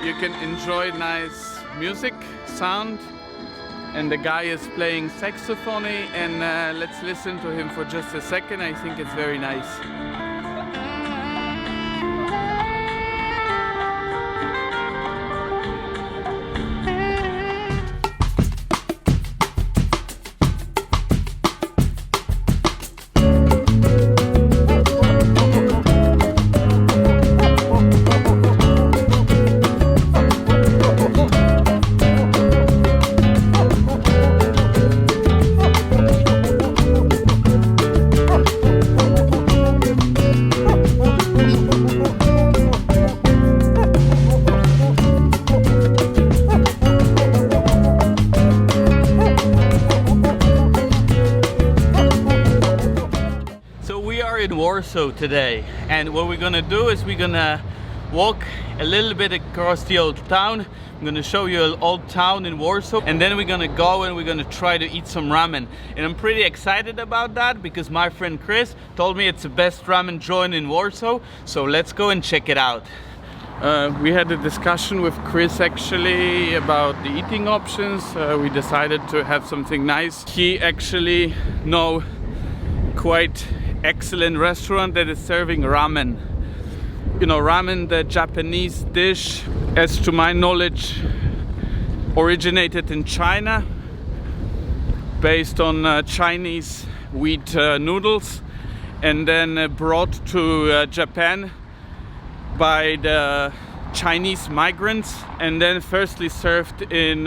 You can enjoy nice music, sound, and the guy is playing saxophone, and let's listen to him for just a second. I think it's very nice. In Warsaw today, and what we're gonna do is we're gonna walk a little bit across the old town. I'm gonna show you an old town in Warsaw, and then we're gonna go and we're gonna try to eat some ramen. And I'm pretty excited about that because my friend Chris told me it's the best ramen joint in Warsaw, so let's go and check it out. We had a discussion with Chris actually about the eating options. We decided to have something nice. He actually knows quite excellent restaurant that is serving ramen. You know, ramen, the Japanese dish, as to my knowledge, originated in China, based on Chinese wheat noodles, and then brought to Japan by the Chinese migrants, and then firstly served in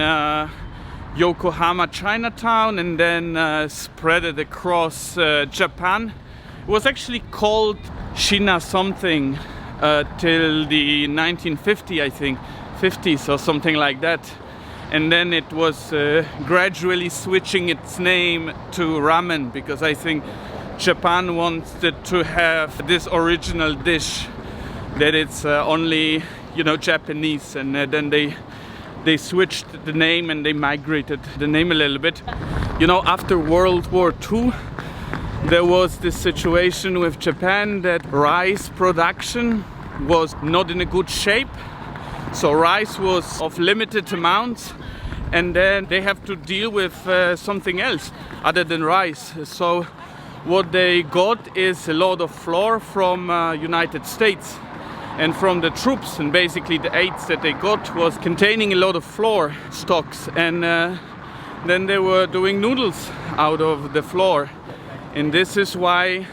Yokohama, Chinatown, and then spread it across Japan. It was actually called Shina something till the 1950, I think, 50s or something like that. And then it was gradually switching its name to ramen, because I think Japan wanted to have this original dish that it's only, you know, Japanese, and then they switched the name and they migrated the name a little bit. You know, after World War II, there was this situation with Japan that rice production was not in a good shape. So rice was of limited amounts, and then they have to deal with something else other than rice. So what they got is a lot of flour from United States and from the troops, and basically the aids that they got was containing a lot of flour stocks, and then they were doing noodles out of the flour. And this is why,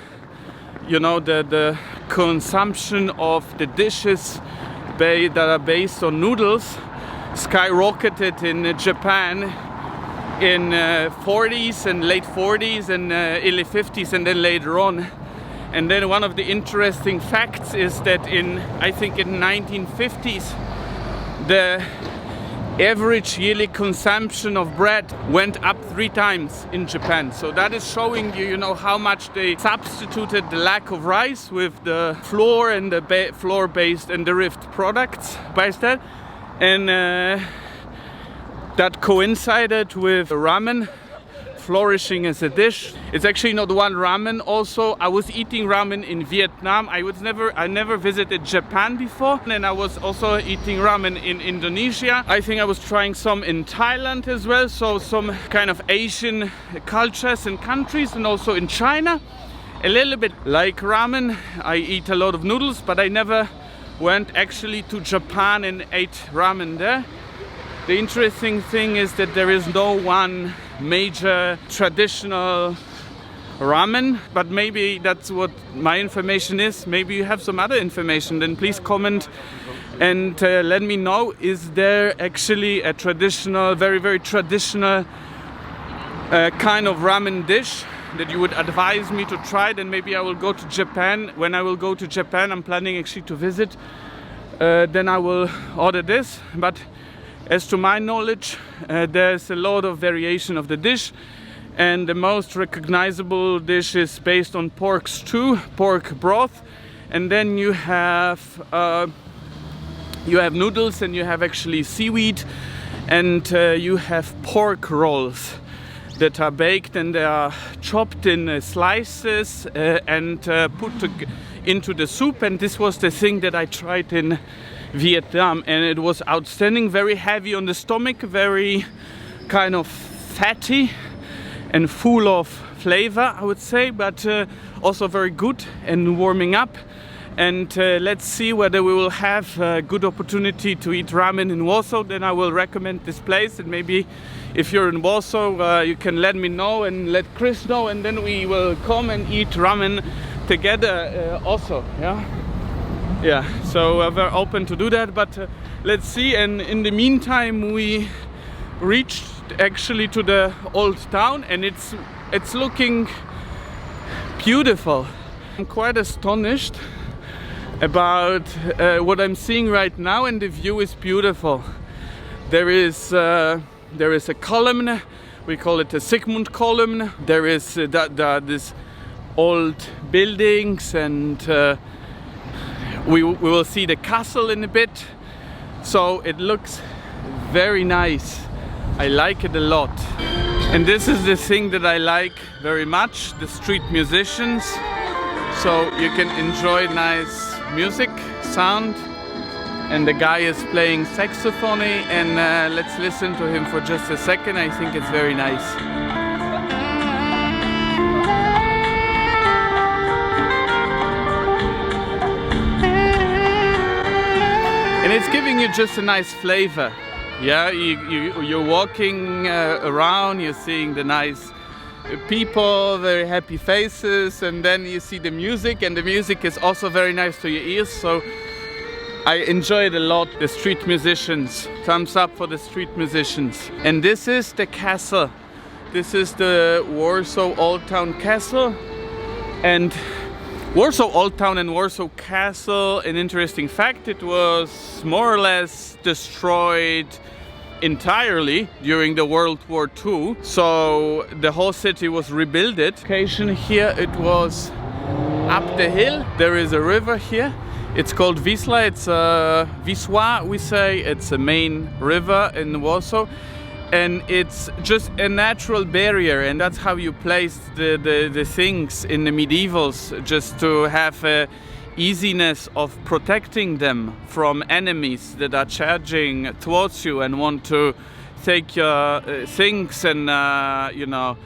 you know, the consumption of the dishes that are based on noodles skyrocketed in Japan in 40s and late 40s and early 50s, and then later on. And then one of the interesting facts is that I think in 1950s, the average yearly consumption of bread went up 3 times in Japan. So that is showing you, you know, how much they substituted the lack of rice with the flour and the flour-based and derived products by that. And that coincided with ramen flourishing as a dish. It's actually not one ramen. Also, I was eating ramen in Vietnam. I never visited Japan before, and I was also eating ramen in Indonesia. I think I was trying some in Thailand as well, so some kind of Asian cultures and countries, and also in China. A little bit like ramen, I eat a lot of noodles, but I never went actually to Japan and ate ramen there. The interesting thing is that there is no one major traditional ramen, but maybe that's what my information is. Maybe you have some other information, then please comment and let me know. Is there actually a traditional, very, very traditional kind of ramen dish that you would advise me to try? Then maybe I will go to Japan. When I will go to Japan, I'm planning actually to visit, then I will order this. But as to my knowledge, there's a lot of variation of the dish, and the most recognizable dish is based on pork stew, pork broth, and then you have noodles, and you have actually seaweed, and you have pork rolls that are baked, and they are chopped in slices and put into the soup. And this was the thing that I tried in Vietnam, and it was outstanding. Very heavy on the stomach, very kind of fatty and full of flavor, I would say, but also very good and warming up. And let's see whether we will have a good opportunity to eat ramen in Warsaw. Then I will recommend this place, and maybe if you're in Warsaw you can let me know and let Chris know, and then we will come and eat ramen together also. Yeah, so we're open to do that, but let's see. And in the meantime we reached actually to the old town, and it's looking beautiful. I'm quite astonished about what I'm seeing right now, and the view is beautiful. There is a column, we call it a Sigmund column. There is this old buildings, and we will see the castle in a bit. So it looks very nice. I like it a lot. And this is the thing that I like very much, the street musicians. So you can enjoy nice music, sound, and the guy is playing saxophone, and let's listen to him for just a second. I think it's very nice. And it's giving you just a nice flavor. Yeah, you're walking around, you're seeing the nice people, very happy faces, and then you see the music, and the music is also very nice to your ears. So I enjoy it a lot. The street musicians, thumbs up for the street musicians. And this is the castle. This is the Warsaw Old Town castle. And Warsaw Old Town and Warsaw Castle, an interesting fact, it was more or less destroyed entirely during the World War II. So the whole city was rebuilt. Location here, it was up the hill. There is a river here. It's called Wisla. It's Wisła, we say. It's a main river in Warsaw. And it's just a natural barrier, and that's how you place the things in the medievals, just to have a easiness of protecting them from enemies that are charging towards you and want to take your things and you know,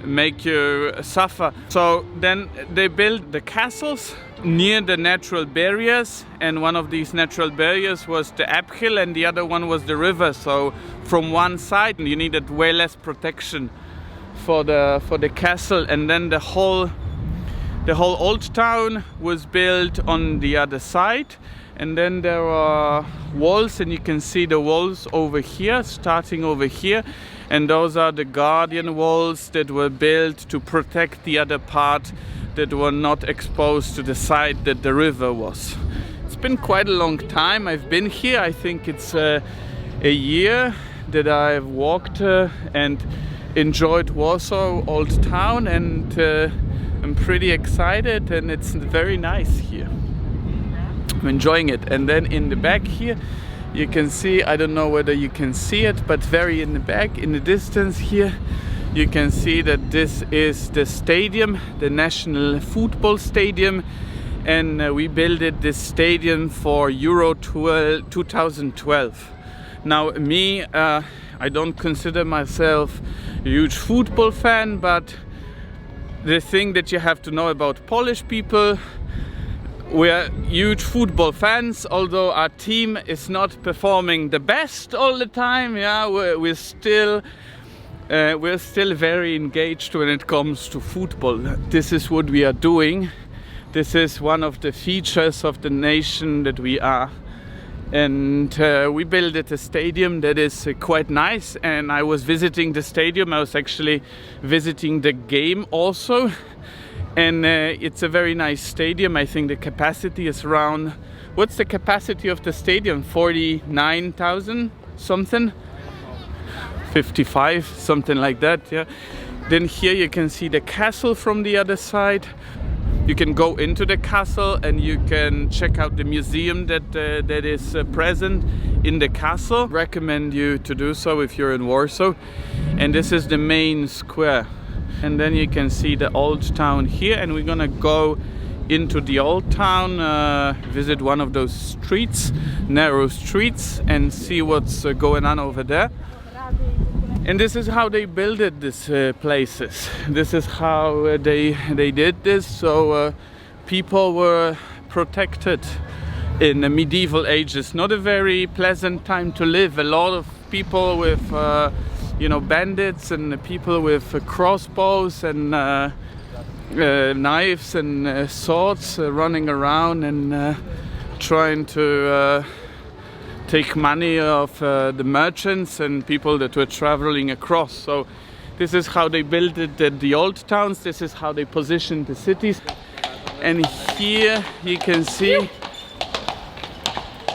make you suffer. So then they built the castles near the natural barriers, and one of these natural barriers was the uphill and the other one was the river. So from one side you needed way less protection for the castle, and then the whole old town was built on the other side. And then there are walls, and you can see the walls over here, starting over here, and those are the guardian walls that were built to protect the other part that were not exposed to the side that the river was. It's been quite a long time I've been here. I think it's a year that I've walked and enjoyed Warsaw Old Town, and I'm pretty excited, and it's very nice here. I'm enjoying it. And then in the back here you can see, I don't know whether you can see it, but very in the back, in the distance here, you can see that this is the stadium, the National Football Stadium, and we built this stadium for Euro 2012. Now me, I don't consider myself a huge football fan, but the thing that you have to know about Polish people, we're huge football fans, although our team is not performing the best all the time. Yeah, we're still very engaged when it comes to football. This is what we are doing. This is one of the features of the nation that we are. And we built a stadium that is quite nice, and I was visiting the stadium. I was actually visiting the game also, and it's a very nice stadium. I think the capacity is around, what's the capacity of the stadium? 49,000 something? 55, something like that, yeah. Then here you can see the castle from the other side. You can go into the castle and you can check out the museum that is present in the castle. Recommend you to do so if you're in Warsaw. And this is the main square. And then you can see the old town here, and we're gonna go into the old town, visit one of those streets, narrow streets, and see what's going on over there. And this is how they built these places. This is how they did this. So people were protected in the medieval ages. Not a very pleasant time to live. A lot of people with you know, bandits and people with crossbows and knives and swords running around and trying to take money of the merchants and people that were traveling across. So this is how they built the old towns. This is how they positioned the cities. And here you can see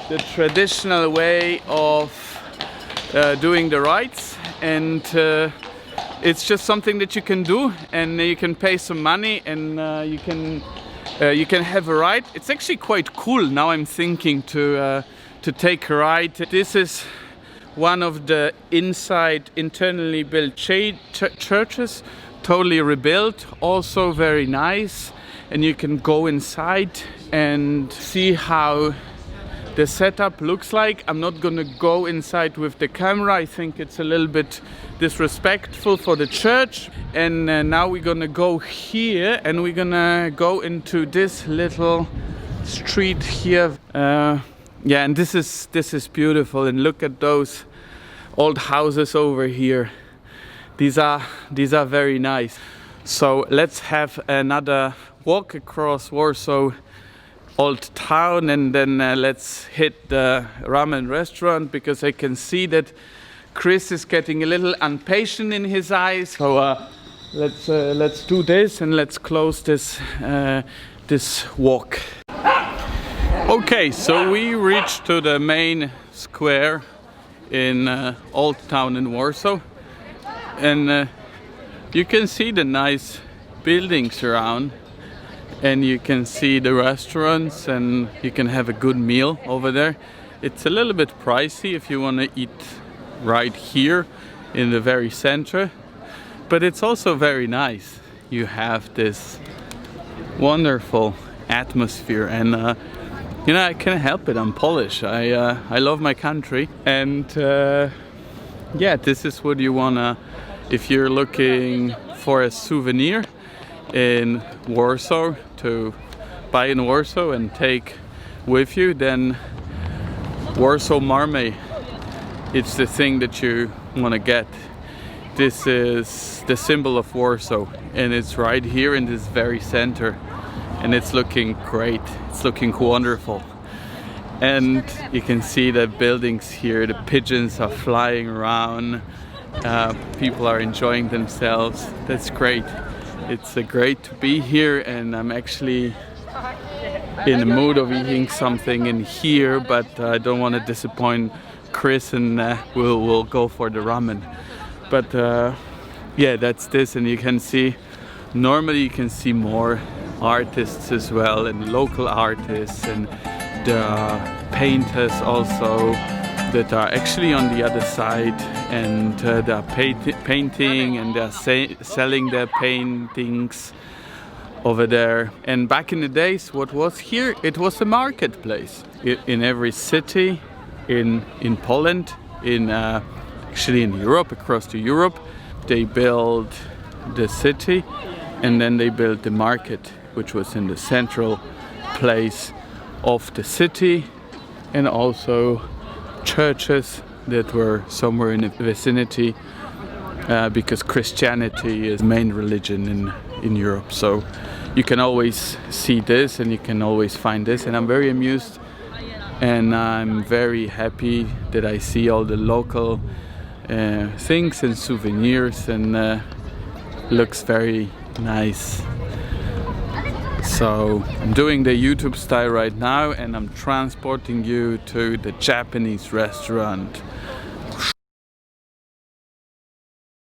the traditional way of doing the rites, and it's just something that you can do, and you can pay some money, and you can have a ride. It's actually quite cool now. I'm thinking to take a ride. This is one of the internally built churches, totally rebuilt, also very nice, and you can go inside and see how the setup looks like. I'm not gonna go inside with the camera. I think it's a little bit disrespectful for the church. And now we're gonna go here, and we're gonna go into this little street here. Yeah, and this is beautiful. And look at those old houses over here. These are very nice. So let's have another walk across Warsaw Old Town, and then let's hit the ramen restaurant, because I can see that Chris is getting a little impatient in his eyes. So let's do this, and let's close this walk. Okay, so we reached to the main square in Old Town in Warsaw, and you can see the nice buildings around. And you can see the restaurants, and you can have a good meal over there. It's a little bit pricey if you want to eat right here in the very center, but it's also very nice. You have this wonderful atmosphere, and you know, I can't help it. I'm Polish. I love my country, and yeah, this is what you wanna, if you're looking for a souvenir in Warsaw, to buy in Warsaw and take with you, then Warsaw marmite, it's the thing that you want to get. This is the symbol of Warsaw, and it's right here in this very center, and it's looking great. It's looking wonderful, and you can see the buildings here. The pigeons are flying around, people are enjoying themselves. That's great. It's great to be here, and I'm actually in the mood of eating something in here, but I don't want to disappoint Chris, and we'll go for the ramen. But yeah, that's this, and you can see, normally you can see more artists as well, and local artists, and the painters also that are actually on the other side, and they're painting, and they're selling their paintings over there. And back in the days, what was here? It was a marketplace. In every city, in Poland, actually in Europe, across to Europe, they built the city, and then they built the market, which was in the central place of the city, and also churches that were somewhere in the vicinity, because Christianity is the main religion in Europe. So you can always see this, and you can always find this, and I'm very amused, and I'm very happy that I see all the local things and souvenirs, and looks very nice. So I'm doing the YouTube style right now, and I'm transporting you to the Japanese restaurant